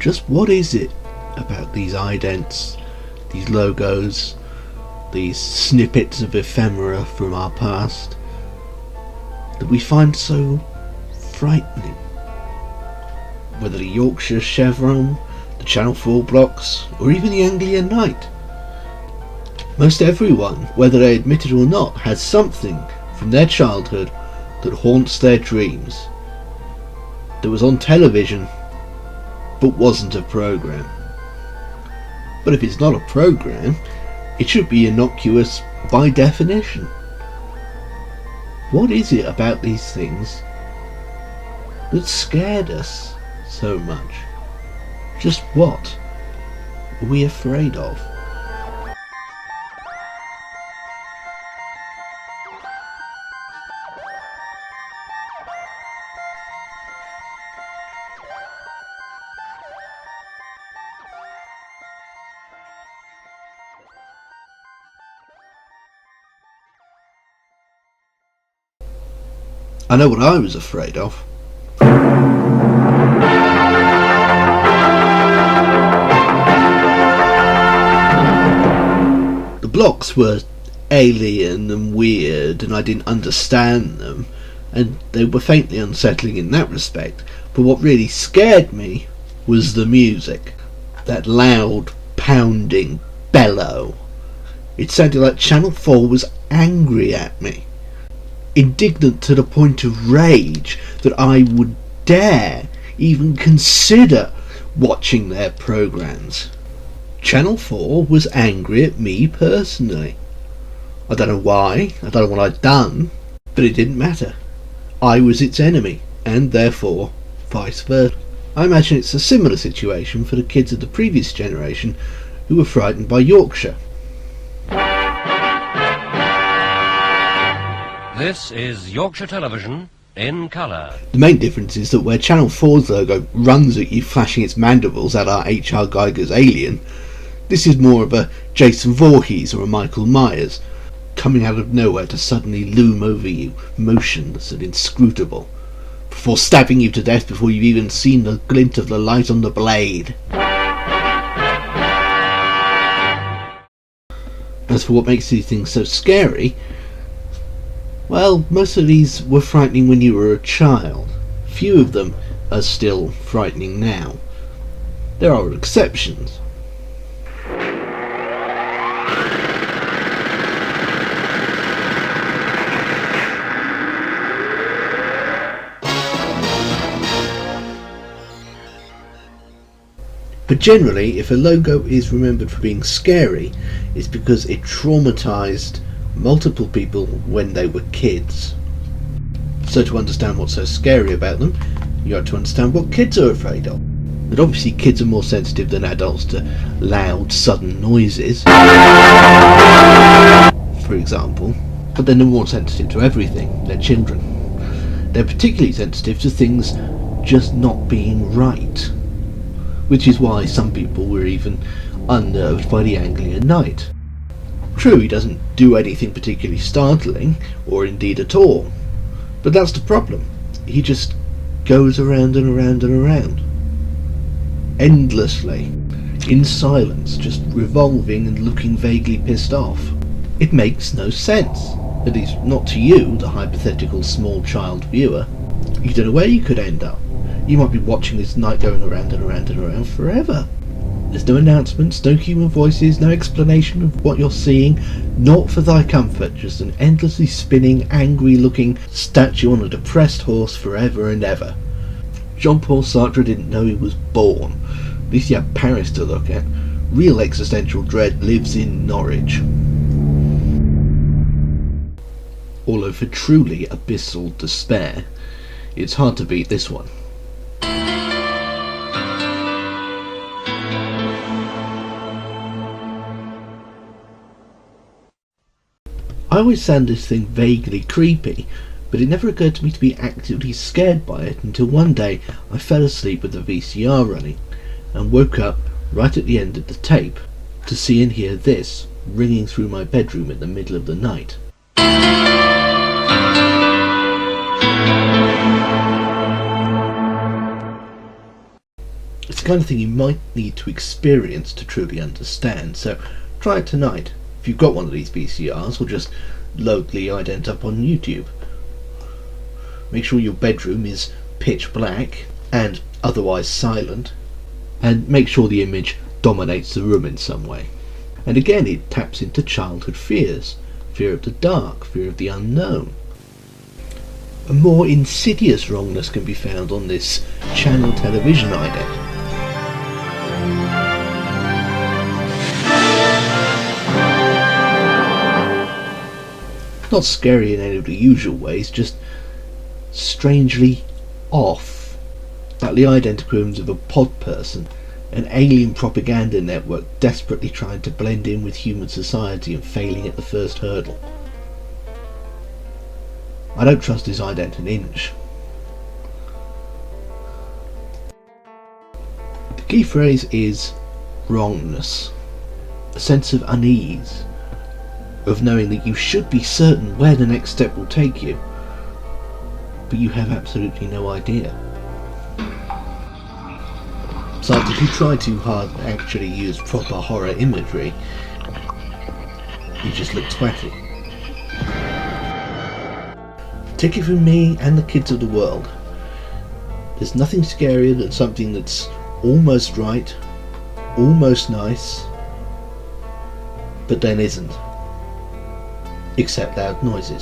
Just what is it about these idents, these logos, these snippets of ephemera from our past that we find so frightening? Whether the Yorkshire chevron, the Channel 4 blocks, or even the Anglian night. Most everyone, whether they admit it or not, has something from their childhood that haunts their dreams, that was on television but wasn't a programme. But if it's not a programme, it should be innocuous by definition. What is it about these things that scared us so much? Just what are we afraid of? I know what I was afraid of. The blocks were alien and weird, and I didn't understand them, and they were faintly unsettling in that respect, but what really scared me was the music. That loud, pounding bellow. It sounded like Channel 4 was angry at me. Indignant to the point of rage that I would dare even consider watching their programmes. Channel 4 was angry at me personally. I don't know why, I don't know what I'd done, but it didn't matter. I was its enemy, and therefore vice versa. I imagine it's a similar situation for the kids of the previous generation who were frightened by Yorkshire. This is Yorkshire Television in colour. The main difference is that where Channel 4's logo runs at you flashing its mandibles at our H.R. Geiger's Alien, this is more of a Jason Voorhees or a Michael Myers, coming out of nowhere to suddenly loom over you, motionless and inscrutable, before stabbing you to death before you've even seen the glint of the light on the blade. As for what makes these things so scary, well, most of these were frightening when you were a child. Few of them are still frightening now. There are exceptions. But generally, if a logo is remembered for being scary, it's because it traumatised multiple people when they were kids. So to understand what's so scary about them, you have to understand what kids are afraid of. But obviously kids are more sensitive than adults to loud, sudden noises, for example, but then they're more sensitive to everything. They're children. They're particularly sensitive to things just not being right, which is why some people were even unnerved by the Anglian night. True, he doesn't do anything particularly startling, or indeed at all, but that's the problem. He just goes around and around and around, endlessly, in silence, just revolving and looking vaguely pissed off. It makes no sense, at least not to you, the hypothetical small child viewer. You don't know where you could end up. You might be watching this night going around and around and around forever. There's no announcements, no human voices, no explanation of what you're seeing, naught for thy comfort, just an endlessly spinning, angry-looking statue on a depressed horse forever and ever. Jean-Paul Sartre didn't know he was born. At least he had Paris to look at. Real existential dread lives in Norwich. Although for truly abyssal despair, it's hard to beat this one. I always found this thing vaguely creepy, but it never occurred to me to be actively scared by it until one day I fell asleep with the VCR running and woke up right at the end of the tape to see and hear this ringing through my bedroom in the middle of the night. It's the kind of thing you might need to experience to truly understand, so try it tonight. If you've got one of these VCRs, or just load the ident up on YouTube. Make sure your bedroom is pitch black and otherwise silent, and make sure the image dominates the room in some way. And again, it taps into childhood fears. Fear of the dark, fear of the unknown. A more insidious wrongness can be found on this channel television ident. Not scary in any of the usual ways, just strangely off. Like the ident equivalent of a pod person, an alien propaganda network desperately trying to blend in with human society and failing at the first hurdle. I don't trust this ident an inch. The key phrase is wrongness. A sense of unease, of knowing that you should be certain where the next step will take you, but you have absolutely no idea. So if you try too hard to actually use proper horror imagery, you just look twatty. Take it from me and the kids of the world. There's nothing scarier than something that's almost right, almost nice, but then isn't. Except loud noises.